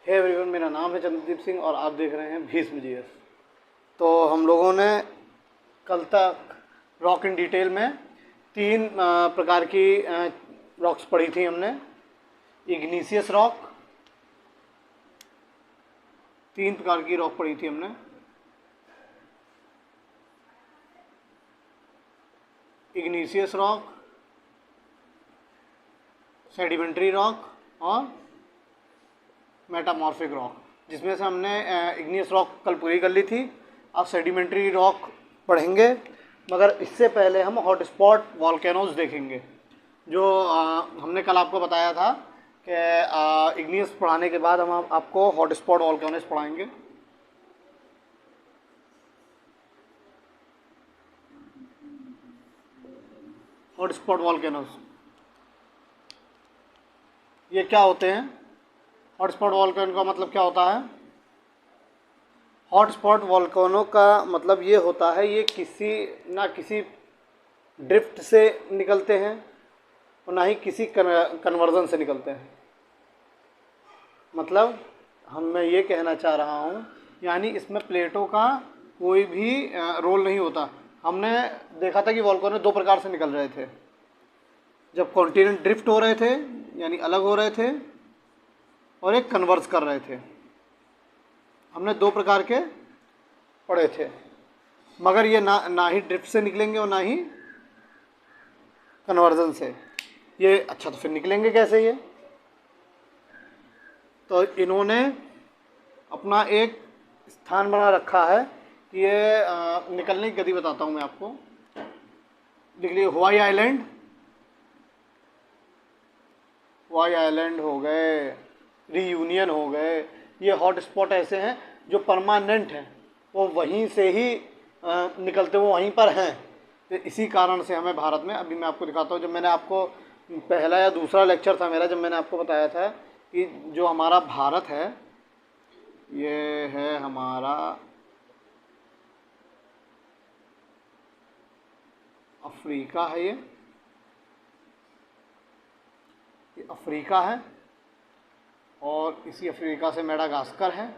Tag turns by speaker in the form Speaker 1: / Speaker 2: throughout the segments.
Speaker 1: Hey everyone, मेरा नाम है चंद्रदीप सिंह और आप देख रहे हैं भीष्म जीएस। तो हम लोगों ने कल तक रॉक इन डिटेल में तीन प्रकार की रॉक्स पढ़ी थी हमने। इग्नीशियस रॉक, तीन प्रकार की रॉक पढ़ी थी हमने। इग्नीशियस रॉक, सेडिमेंट्री रॉक और मेटामॉर्फिक रॉक, जिसमें से हमने इग्नियस रॉक कल पूरी कर ली थी। अब सेडिमेंट्री रॉक पढ़ेंगे, मगर इससे पहले हम हॉटस्पॉट वॉल्केनोज देखेंगे। जो हमने कल आपको बताया था कि इग्नियस पढ़ाने के बाद हम आपको हॉटस्पॉट वॉल्केनोज पढ़ाएंगे। हॉटस्पॉट वॉल्केनोज ये क्या होते हैं? हॉटस्पॉट वॉल्केनो का मतलब क्या होता है? हॉटस्पॉट वॉल्केनो का मतलब ये होता है, ये किसी ड्रिफ्ट से निकलते हैं और ना ही किसी कन्वर्जन से निकलते हैं। मतलब मैं ये कहना चाह रहा हूँ, यानी इसमें प्लेटों का कोई भी रोल नहीं होता। हमने देखा था कि वॉल्केनो दो प्रकार से निकल रहे थे। जब कॉन्टिनेंट ड्रिफ्ट हो रहे थे, यानी अलग हो रहे थे, और एक कन्वर्ज कर रहे थे। हमने दो प्रकार के पढ़े थे, मगर ये ना ही ड्रिफ्ट से निकलेंगे और ना ही कन्वर्जन से। ये अच्छा, तो फिर निकलेंगे कैसे ये? तो इन्होंने अपना एक स्थान बना रखा है कि ये निकलने की गति बताता हूँ मैं आपको। देख लीजिए, हवाई आइलैंड हो गए, रीयूनियन हो गए, ये हॉटस्पॉट ऐसे हैं जो परमानेंट हैं, वो वहीं से ही निकलते, वो वहीं पर हैं। तो इसी कारण से हमें भारत में, अभी मैं आपको दिखाता हूँ, जब मैंने आपको पहला या दूसरा लेक्चर था मेरा, जब मैंने आपको बताया था कि जो हमारा भारत है, ये है हमारा अफ्रीका है, ये अफ्रीका है, और इसी अफ्रीका से मेडागास्कर है,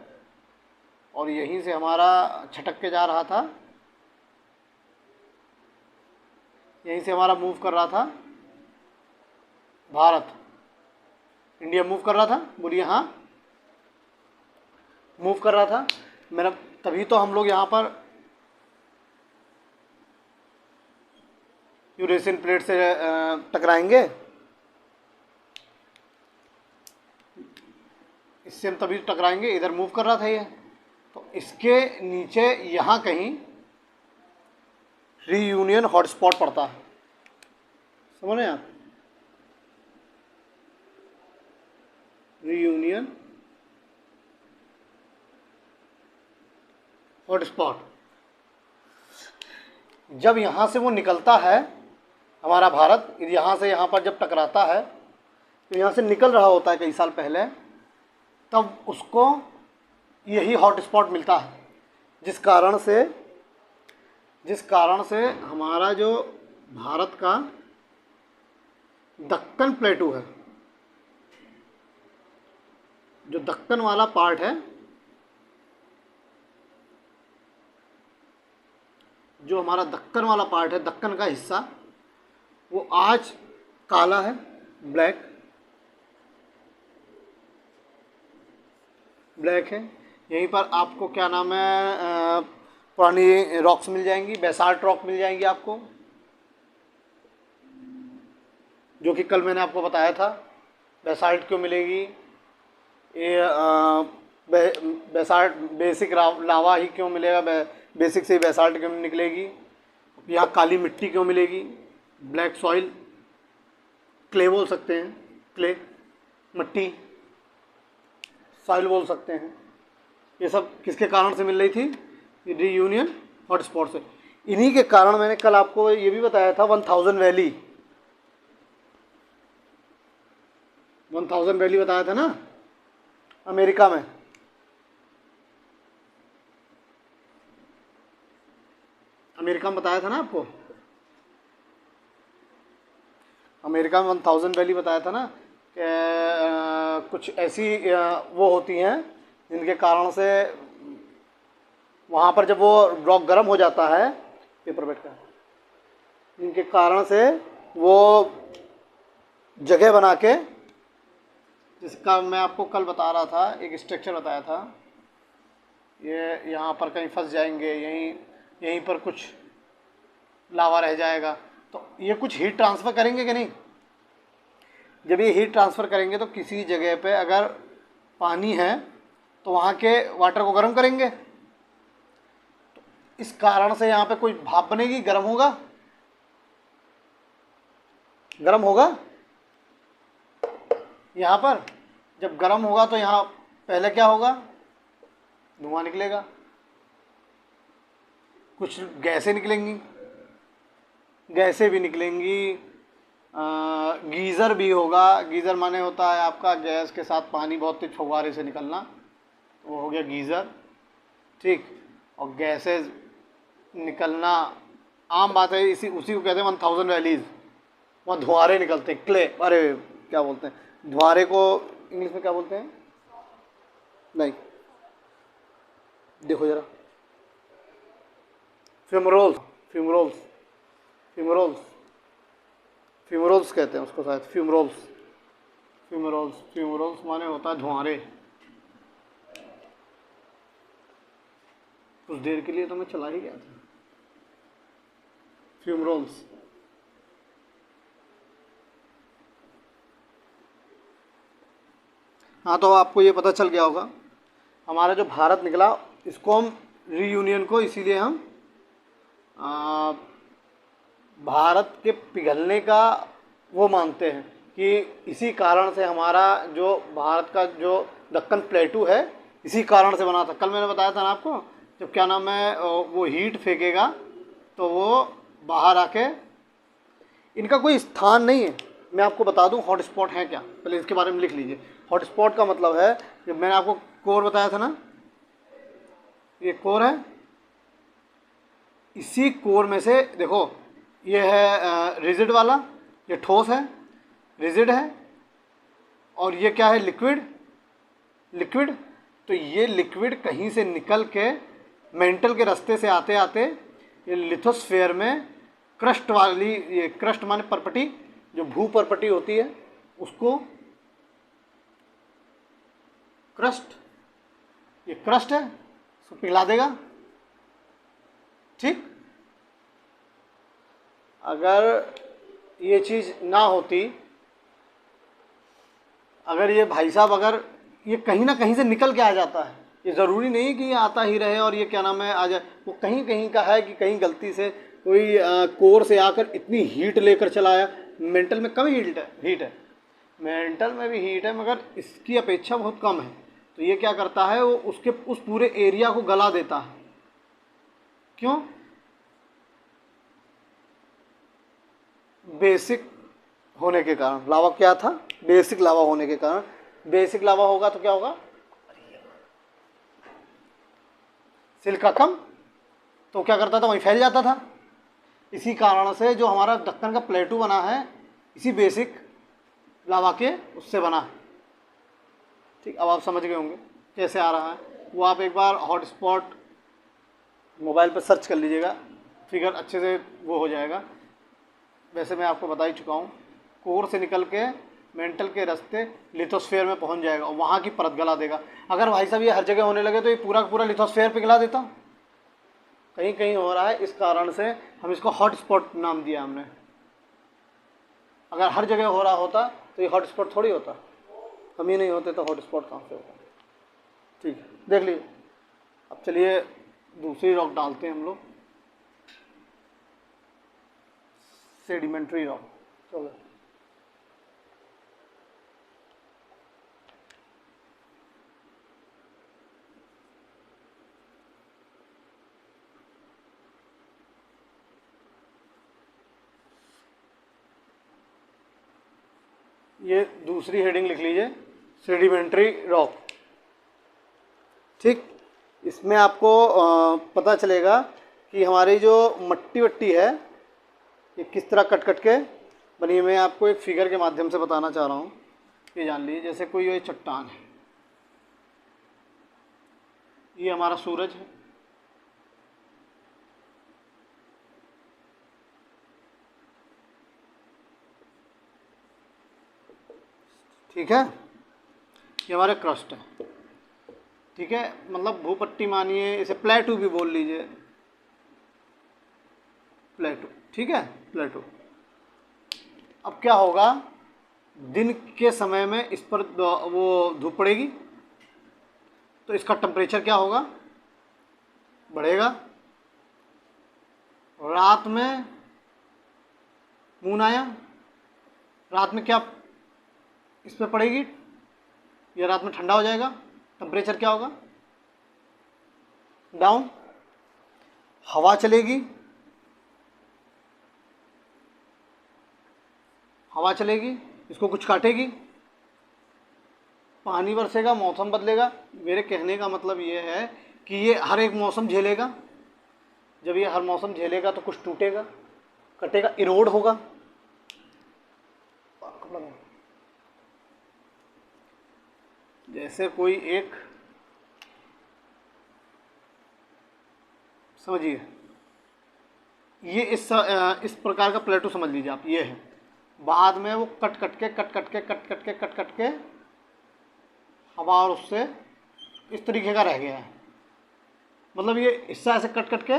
Speaker 1: और यहीं से हमारा छटक के जा रहा था, यहीं से हमारा मूव कर रहा था भारत, इंडिया मूव कर रहा था। बोलिए हाँ, मूव कर रहा था मेरा। तभी तो हम लोग यहाँ पर यूरेशियन प्लेट से टकराएंगे, इससे हम तभी टकराएंगे। इधर मूव कर रहा था ये, तो इसके नीचे यहाँ कहीं रीयूनियन हॉटस्पॉट पड़ता है, समझ रहे हैं आप? रीयूनियन हॉटस्पॉट, जब यहाँ से वो निकलता है, हमारा भारत यहाँ से यहाँ पर जब टकराता है, तो यहाँ से निकल रहा होता है कई साल पहले, तब उसको यही हॉटस्पॉट मिलता है, जिस कारण से हमारा जो भारत का दक्कन प्लेटू है, जो दक्कन वाला पार्ट है, जो हमारा दक्कन वाला पार्ट है, दक्कन का हिस्सा, वो आज काला है, ब्लैक है। यहीं पर आपको क्या नाम है, पुरानी रॉक्स मिल जाएंगी, बेसाल्ट रॉक मिल जाएंगी आपको, जो कि कल मैंने आपको बताया था। बेसाल्ट क्यों मिलेगी? ये बेसाल्ट बेसिक लावा ही क्यों मिलेगा? बेसिक से ही बेसाल्ट क्यों निकलेगी? यहाँ काली मिट्टी क्यों मिलेगी? ब्लैक सॉइल, क्ले बोल सकते हैं, क्ले मिट्टी, सॉइल बोल सकते हैं। ये सब किसके कारण से मिल रही थी? रीयूनियन हॉटस्पॉट से। इन्हीं के कारण मैंने कल आपको ये भी बताया था, 1000 वैली, 1000 वैली बताया था ना, अमेरिका में। अमेरिका में बताया था ना आपको, अमेरिका में 1000 वैली बताया था ना, कुछ ऐसी वो होती हैं जिनके कारण से वहाँ पर जब वो रॉक गर्म हो जाता है, पेपर बेड का, जिनके कारण से वो जगह बना के, जिसका मैं आपको कल बता रहा था, एक स्ट्रक्चर बताया था, ये यहाँ पर कहीं फंस जाएंगे, यहीं पर कुछ लावा रह जाएगा, तो ये कुछ हीट ट्रांसफ़र करेंगे कि नहीं। जब ये हीट ट्रांसफ़र करेंगे तो किसी जगह पे अगर पानी है तो वहाँ के वाटर को गर्म करेंगे, तो इस कारण से यहाँ पे कोई भाप बनेगी, गर्म होगा, गर्म होगा। यहाँ पर जब गर्म होगा तो यहाँ पहले क्या होगा, धुआं निकलेगा, कुछ गैसें निकलेंगी, गैसें भी निकलेंगी, गीज़र भी होगा। गीज़र माने होता है आपका गैस के साथ पानी बहुत तेज फव्वारे से निकलना, तो वो हो गया गीज़र, ठीक। और गैसेज निकलना आम बात है, उसी को कहते हैं 1000 वैलीज़, वहाँ धुआरे निकलते हैं, क्ले, अरे क्या बोलते हैं धुआरे को इंग्लिश में क्या बोलते हैं, नहीं देखो ज़रा, फ्यूमरोल्स, फ्यूमरोल्स, फ्यूमरोल्स, फ्यूमरोल्स कहते हैं उसको शायद, फ्यूमरोल्स, फ्यूमरोल्स, फ्यूमरोल्स माने होता है धुआरे। कुछ देर के लिए तो मैं चला ही गया था, फ्यूमरोल्स। हाँ, तो आपको ये पता चल गया होगा, हमारा जो भारत निकला, इसको हम रीयूनियन को इसीलिए हम भारत के पिघलने का वो मानते हैं कि इसी कारण से हमारा जो भारत का जो दक्कन प्लेटू है इसी कारण से बना था। कल मैंने बताया था ना आपको, जब क्या नाम है वो हीट फेंकेगा तो वो बाहर आके, इनका कोई स्थान नहीं है, मैं आपको बता दूं हॉट स्पॉट है क्या, पहले इसके बारे में लिख लीजिए। हॉट स्पॉट का मतलब है, जब मैंने आपको कोर बताया था ना, ये कोर है, इसी कोर में से देखो, ये है रिजिड वाला, ये ठोस है, रिजिड है, और ये क्या है, लिक्विड, लिक्विड। तो ये लिक्विड कहीं से निकल के मेंटल के रास्ते से आते आते ये लिथोस्फेयर में क्रस्ट वाली, ये क्रस्ट माने परपटी, जो भू परपटी होती है उसको, क्रस्ट, ये क्रस्ट है, उसको पिघला देगा, ठीक। अगर ये चीज़ ना होती, अगर ये भाई साहब, अगर ये कहीं ना कहीं से निकल के आ जाता है, ये ज़रूरी नहीं कि ये आता ही रहे और ये क्या नाम है आ जाए, वो कहीं कहीं का है कि कहीं गलती से कोई कोर से आकर इतनी हीट लेकर चला आया। मेंटल में कम हीट है, मेंटल में भी हीट है मगर इसकी अपेक्षा बहुत कम है। तो ये क्या करता है, वो उसके उस पूरे एरिया को गला देता है। क्यों? बेसिक होने के कारण। लावा क्या था? बेसिक लावा होने के कारण। बेसिक लावा होगा तो क्या होगा, सिलिका कम, तो क्या करता था, वहीं फैल जाता था। इसी कारण से जो हमारा दक्कन का प्लेटू बना है इसी बेसिक लावा के उससे बना है। ठीक, अब आप समझ गए होंगे कैसे आ रहा है वो। आप एक बार हॉटस्पॉट मोबाइल पर सर्च कर लीजिएगा, फिगर अच्छे से वो हो जाएगा। वैसे मैं आपको बता ही चुका हूँ, कोर से निकल के मेंटल के रास्ते लिथोस्फेयर में पहुँच जाएगा और वहाँ की परत गला देगा। अगर भाई साहब ये हर जगह होने लगे तो ये पूरा का पूरा लिथोस्फेयर पिघला देता। कहीं कहीं हो रहा है, इस कारण से हम इसको हॉट स्पॉट नाम दिया हमने। अगर हर जगह हो रहा होता तो ये हॉट स्पॉट थोड़ी होता, हम ही नहीं होते तो हॉट स्पॉट कहाँ से होता। ठीक है, देख लीजिए। अब चलिए दूसरी रॉक डालते हैं हम लोग, सेडिमेंट्री रॉक। चलो ये दूसरी हेडिंग लिख लीजिए, सेडिमेंट्री रॉक। ठीक, इसमें आपको पता चलेगा कि हमारी जो मट्टी वट्टी है ये किस तरह कट कट के बनी। मैं आपको एक फिगर के माध्यम से बताना चाह रहा हूँ। ये जान लीजिए, जैसे कोई ये चट्टान है, ये हमारा सूरज है, ठीक है, ये हमारे क्रस्ट है, ठीक है, मतलब भूपट्टी मानिए, इसे प्लेटू भी बोल लीजिए, प्लेटू, ठीक है, प्लेटू। अब क्या होगा, दिन के समय में इस पर वो धूप पड़ेगी तो इसका टेम्परेचर क्या होगा, बढ़ेगा। रात में मून आया, रात में क्या इस पर पड़ेगी, या रात में ठंडा हो जाएगा, टेम्परेचर क्या होगा, डाउन। हवा चलेगी, हवा चलेगी, इसको कुछ काटेगी, पानी बरसेगा, मौसम बदलेगा। मेरे कहने का मतलब ये है कि ये हर एक मौसम झेलेगा। जब ये हर मौसम झेलेगा तो कुछ टूटेगा, कटेगा, इरोड होगा। जैसे कोई एक, समझिए, ये इस प्रकार का प्लेटो समझ लीजिए आप, ये है। बाद में वो कट कट के हवा और उससे इस तरीके का रह गया है। मतलब ये हिस्सा ऐसे कट कट के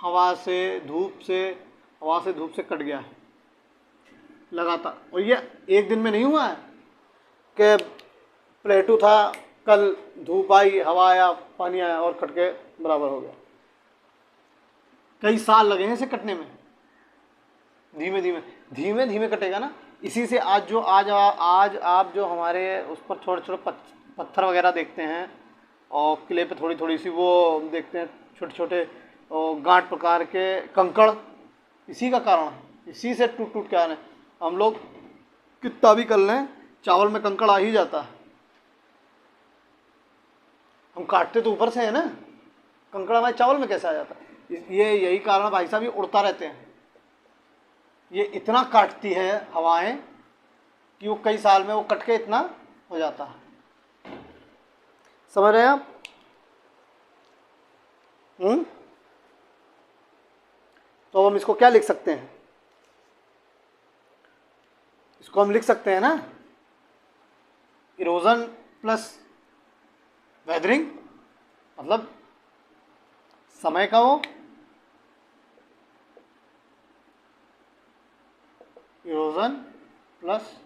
Speaker 1: हवा से धूप से कट गया है लगातार। और ये एक दिन में नहीं हुआ है कि प्लेटू था, कल धूप आई, हवा आया, पानी आया और कट के बराबर हो गया। कई साल लगे हैं इसे कटने में, धीमे धीमे कटेगा ना। इसी से आज आप जो हमारे उस पर छोटे छोटे पत्थर वगैरह देखते हैं और किले पे थोड़ी थोड़ी सी वो देखते हैं, छोटे छोटे गांठ प्रकार के कंकड़, इसी का कारण है, इसी से टूट टूट के आ रहे हैं। हम लोग कितना भी कर लें, चावल में कंकड़ आ ही जाता है। हम काटते तो ऊपर से है ना, कंकड़ हमारे चावल में कैसे आ जाता है? ये यही कारण है भाई साहब, ये उड़ता रहते हैं। ये इतना काटती है हवाएं कि वो कई साल में वो कट के इतना हो जाता है। समझ रहे हैं आप? तो हम इसको क्या लिख सकते हैं? इसको हम लिख सकते हैं ना, इरोजन प्लस वेदरिंग, मतलब समय का वो इरोजन प्लस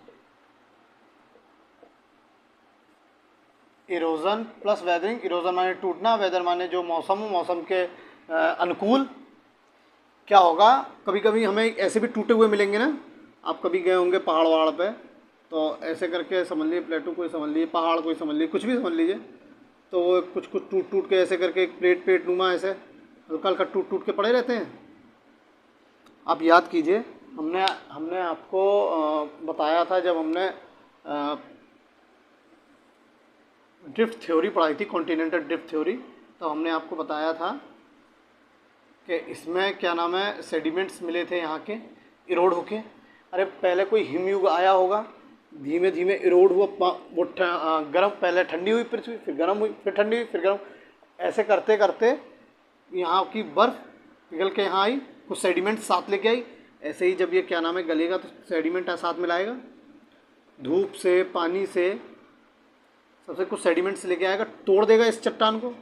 Speaker 1: वेदरिंग। इरोजन माने टूटना, वेदर माने जो मौसम हो, मौसम के अनुकूल। क्या होगा, कभी कभी हमें ऐसे भी टूटे हुए मिलेंगे ना। आप कभी गए होंगे पहाड़ वहाड़ पे, तो ऐसे करके समझ लीजिए, प्लेटू कोई समझ लीजिए, पहाड़ कोई समझ लीजिए, कुछ भी समझ लीजिए, तो वो कुछ कुछ टूट टूट के ऐसे करके एक प्लेट नुमा ऐसे हल्का हल्का टूट टूट के पड़े रहते हैं। आप याद कीजिए, हमने आपको बताया था जब हमने ड्रिफ्ट थ्योरी पढ़ाई थी, कॉन्टिनेंटल ड्रिफ्ट थ्योरी, तो हमने आपको बताया था कि इसमें क्या नाम है, सेडिमेंट्स मिले थे यहाँ के, इरोड होके। अरे पहले कोई हिमयुग आया होगा, धीमे धीमे इरोड हुआ, वो गर्म, पहले ठंडी हुई पृथ्वी, फिर गर्म हुई, फिर ठंडी हुई, फिर गर्म, ऐसे करते करते यहाँ की बर्फ़ पिघल के यहाँ आई, कुछ सेडिमेंट साथ लेके आई। ऐसे ही जब ये क्या नाम है गलेगा तो सेडिमेंट साथ में लाएगा, धूप से, पानी से, सबसे कुछ सेडिमेंट्स लेके आएगा, तोड़ देगा इस चट्टान को।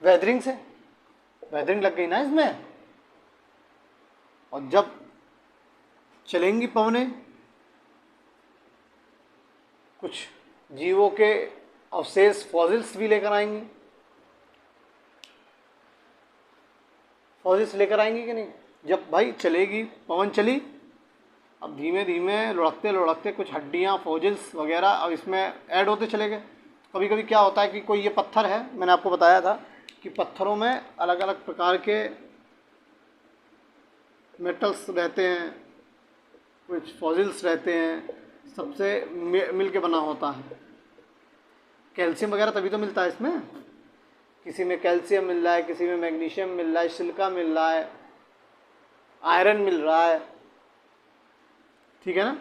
Speaker 1: वेदरिंग से, वेदरिंग लग गई ना इसमें, और जब चलेंगी पवनें, कुछ जीवों के अवशेष, फॉसिल्स भी लेकर आएंगी, फॉसिल्स लेकर आएंगी कि नहीं? जब भाई चलेगी, पवन चली, अब धीमे धीमे लुढ़कते लुढ़कते कुछ हड्डियाँ, फॉसिल्स वगैरह अब इसमें ऐड होते चले गए। कभी कभी क्या होता है कि कोई ये पत्थर है, मैंने आपको बताया था कि पत्थरों में अलग अलग प्रकार के मेटल्स रहते हैं, कुछ फॉसिल्स रहते हैं, सबसे मिल के बना होता है। कैल्शियम वगैरह तभी तो मिलता है इसमें, किसी में कैल्शियम मिल रहा है, किसी में मैग्नीशियम मिल रहा है, सिलिका मिल रहा है, आयरन मिल रहा है, ठीक है ना।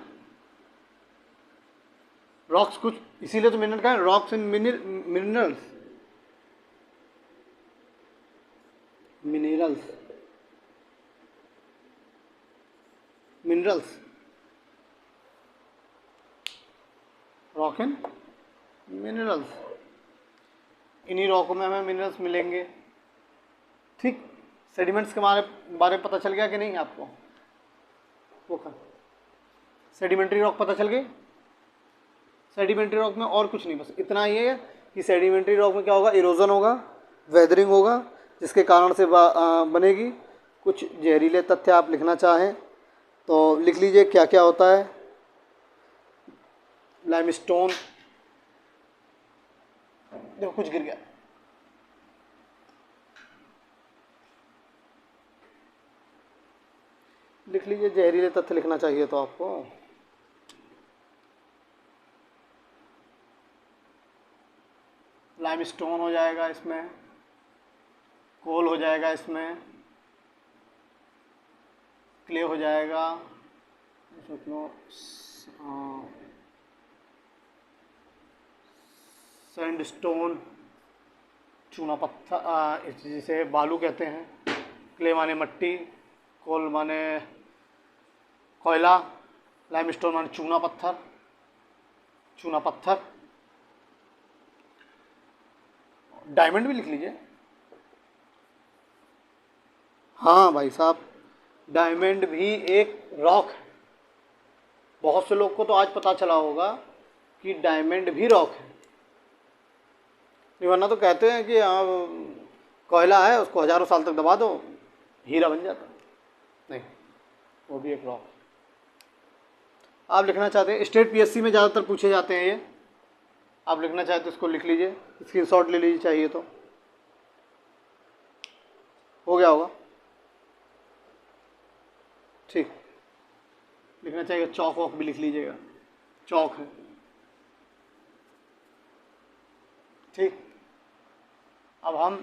Speaker 1: रॉक्स कुछ, इसीलिए तो मिनरल का है, rocks and minerals, minerals, minerals, rock and minerals, इन्हीं रॉकों में हमें मिनरल्स मिलेंगे। ठीक, सेडिमेंट्स के बारे में पता चल गया कि नहीं आपको? वो का सेडिमेंट्री रॉक पता चल गई। सेडिमेंट्री रॉक में और कुछ नहीं, बस इतना ही है कि सेडिमेंट्री रॉक में क्या होगा, इरोजन होगा, वेदरिंग होगा, जिसके कारण से बनेगी। कुछ जहरीले तथ्य आप लिखना चाहें तो लिख लीजिए, क्या क्या होता है। लाइमस्टोन, देखो कुछ गिर गया, लिख लीजिए, जहरीले तथ्य लिखना चाहिए तो आपको। लाइमस्टोन हो जाएगा इसमें, कोल हो जाएगा इसमें, क्ले हो जाएगा, सैंडस्टोन, चूना पत्थर, जिसे बालू कहते हैं, क्ले माने मट्टी, कोल माने कोयला, लाइमस्टोन माने चूना पत्थर, चूना पत्थर। डायमंड भी लिख लीजिए। हाँ भाई साहब, डायमंड भी एक रॉक है। बहुत से लोग को तो आज पता चला होगा कि डायमंड भी रॉक है, नहीं वरना तो कहते हैं कि हाँ कोयला है, उसको हजारों साल तक दबा दो हीरा बन जाता, नहीं, वो भी एक रॉक है। आप लिखना चाहते हैं, स्टेट पीएससी में ज़्यादातर पूछे जाते हैं ये, आप लिखना चाहते तो इसको लिख लीजिए, स्क्रीनशॉट ले लीजिए चाहिए तो। हो गया होगा, ठीक, लिखना चाहिए, चौक वॉक भी लिख लीजिएगा, चौक है, ठीक। अब हम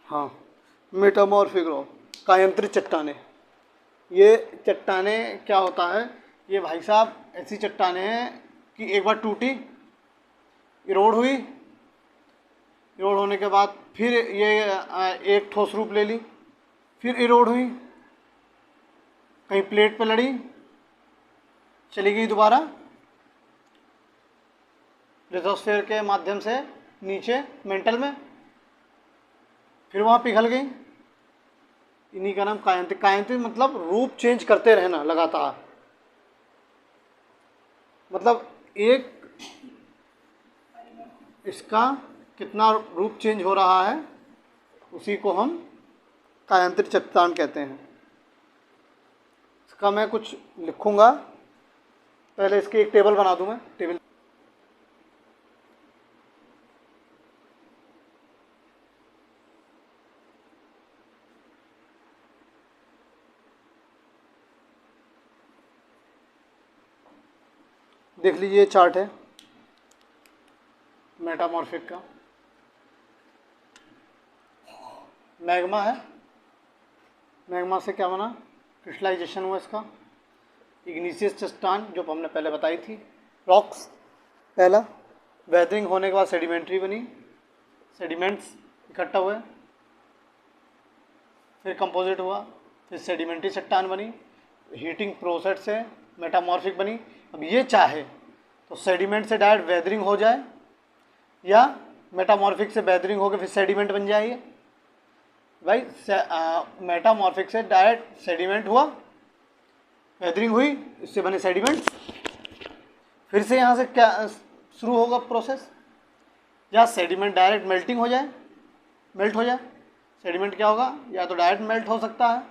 Speaker 1: हाँ, मेटामॉर्फिक रॉक, कायांतरित चट्टानें। ये चट्टानें क्या होता है, ये भाई साहब ऐसी चट्टानें हैं कि एक बार टूटी, इरोड हुई, इरोड होने के बाद फिर ये एक ठोस रूप ले ली, फिर इरोड हुई, कहीं प्लेट पे लड़ी, चली गई दोबारा लिथोस्फीयर के माध्यम से नीचे मेंटल में, फिर वहाँ पिघल गई। इन्हीं का नाम कायांतिक, कायांतिक मतलब रूप चेंज करते रहना लगातार, मतलब एक इसका कितना रूप चेंज हो रहा है, उसी को हम कायांतिक चट्टान कहते हैं। इसका मैं कुछ लिखूंगा, पहले इसकी एक टेबल बना दूं मैं, टेबल। देख लीजिए, ये चार्ट है मेटामॉर्फिक का। मैग्मा है, मैग्मा से क्या बना, क्रिस्टलाइजेशन हुआ इसका। इग्निशियस चट्टान जो हमने पहले बताई थी, रॉक्स पहला, वेदरिंग होने के बाद सेडिमेंट्री बनी, सेडिमेंट्स इकट्ठा हुए, फिर कंपोजिट हुआ, फिर सेडिमेंट्री चट्टान बनी, हीटिंग प्रोसेस से मेटामॉर्फिक बनी। अब ये चाहे तो सेडिमेंट से डायरेक्ट वेदरिंग हो जाए, या मेटामॉर्फिक से वेदरिंग होकर फिर सेडिमेंट बन जाए। भाई मेटामॉर्फिक से डायरेक्ट सेडिमेंट हुआ, वेदरिंग हुई, इससे बने सेडिमेंट्स, फिर से यहाँ से क्या शुरू होगा प्रोसेस, या सेडिमेंट डायरेक्ट मेल्टिंग हो जाए, मेल्ट हो जाए। सेडिमेंट क्या होगा, या तो डायरेक्ट मेल्ट हो सकता है,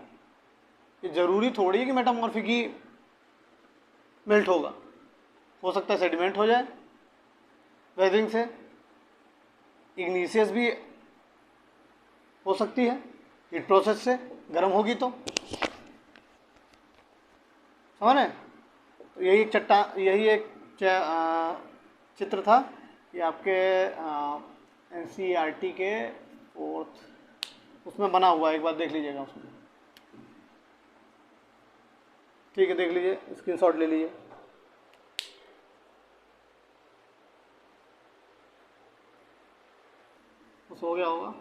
Speaker 1: ये ज़रूरी थोड़ी है कि मेटामॉर्फिक ही मेल्ट होगा, हो सकता है सेडिमेंट हो जाए वेदरिंग से। इग्निशियस भी हो सकती है, हीट प्रोसेस से गर्म होगी तो, समझ रहे हैं। तो यही एक यही एक चित्र था, ये आपके NCERT के 4th उसमें बना हुआ है, एक बार देख लीजिएगा उसमें। ठीक है, देख लीजिए, स्क्रीनशॉट ले लीजिए। बस हो गया होगा।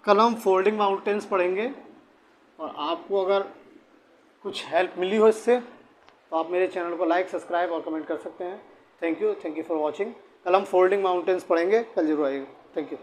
Speaker 1: कल हम फोल्डिंग माउंटेन्स पढ़ेंगे, और आपको अगर कुछ हेल्प मिली हो इससे तो आप मेरे चैनल को लाइक, सब्सक्राइब और कमेंट कर सकते हैं। Thank you for watching. कल हम फोल्डिंग माउंटेन्स पढ़ेंगे, कल जरूर आइएगा। Thank you.